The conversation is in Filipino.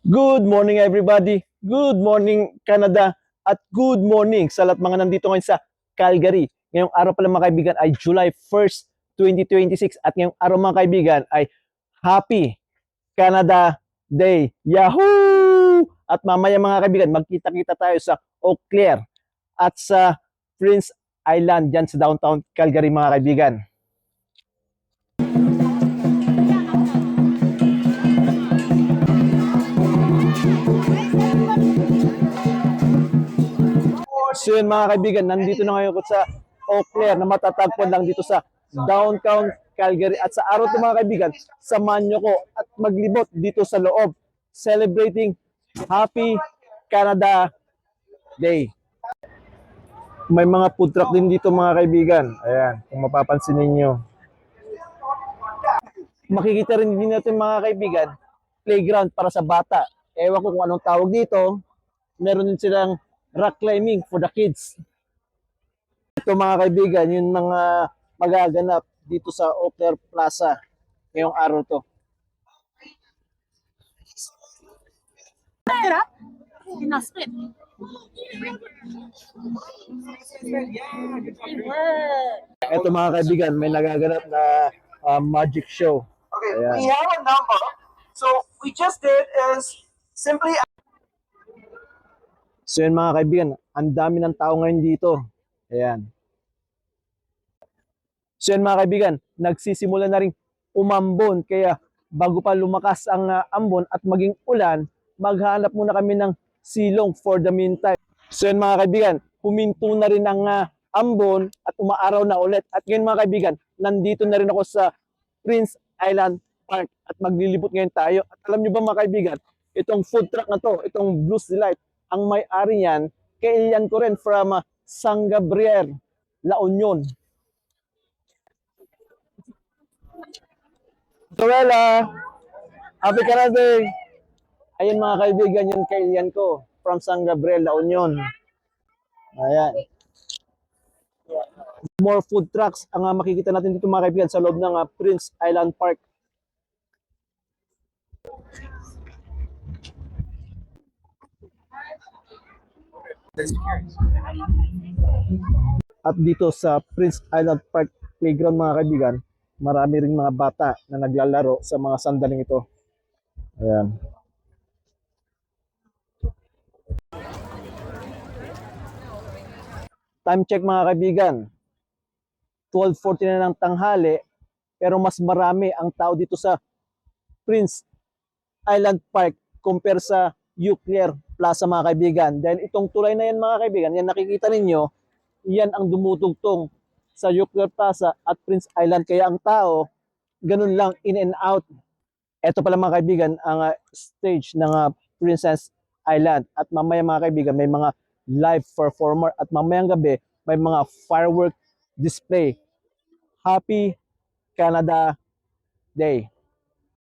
Good morning everybody. Good morning Canada at good morning sa lahat mga nandito ngayon sa Calgary. Ngayong araw pala mga kaibigan ay July 1st, 2026 at ngayong araw mga kaibigan ay Happy Canada Day. Yahoo! At mamaya mga kaibigan magkita-kita tayo sa Eau Claire at sa Prince Island dyan sa downtown Calgary mga kaibigan. So yun mga kaibigan, nandito na ngayon ko sa Eau Claire na matatagpuan lang dito sa downtown Calgary. At sa araw ito mga kaibigan, samahan nyo ko at maglibot dito sa loob celebrating Happy Canada Day. May mga food truck din dito mga kaibigan. Ayan, kung mapapansin ninyo. Makikita rin din natin mga kaibigan, playground para sa bata. Ewan ko kung anong tawag dito. Meron din silang rock climbing for the kids. Ito mga kaibigan, yung mga magaganap dito sa Eau Claire Plaza ngayong araw to. Pinasplit. Ito mga kaibigan, may nagaganap na magic show. Okay, Ayan. we have a number. So we just did is simply So yun mga kaibigan, ang dami ng tao ngayon dito. Ayan. So yun mga kaibigan, nagsisimula na rin umambon. Kaya bago pa lumakas ang ambon at maging ulan, maghanap muna kami ng silong for the meantime. So yun mga kaibigan, huminto na rin ang ambon at umaaraw na ulit. At ngayon mga kaibigan, nandito na rin ako sa Prince Island Park at maglilibot ngayon tayo. At alam nyo ba mga kaibigan, itong food truck na to, itong Blues Delight, ang may-ari yan, kailan ko rin from San Gabriel, La Union. Torella, happy Canada Day! Ayun mga kaibigan, yung kailan ko from San Gabriel, La Union. Ayan. More food trucks ang makikita natin dito mga kaibigan sa loob ng Prince Island Park. At dito sa Prince Island Park Playground mga kaibigan, marami ring mga bata na naglalaro sa mga sandaling ito. Ayan. Time check mga kaibigan. 12:40 na ng tanghali, pero mas marami ang tao dito sa Prince Island Park compare sa Eau Claire Plaza mga kaibigan. Dahil itong tulay na yan mga kaibigan, yan nakikita ninyo, yan ang dumutugtong sa Eau Claire Plaza at Prince Island. Kaya ang tao, ganun lang, in and out. Ito pala mga kaibigan, ang stage ng Princess Island. At mamaya mga kaibigan, may mga live performer. At mamayang gabi, may mga firework display. Happy Canada Day!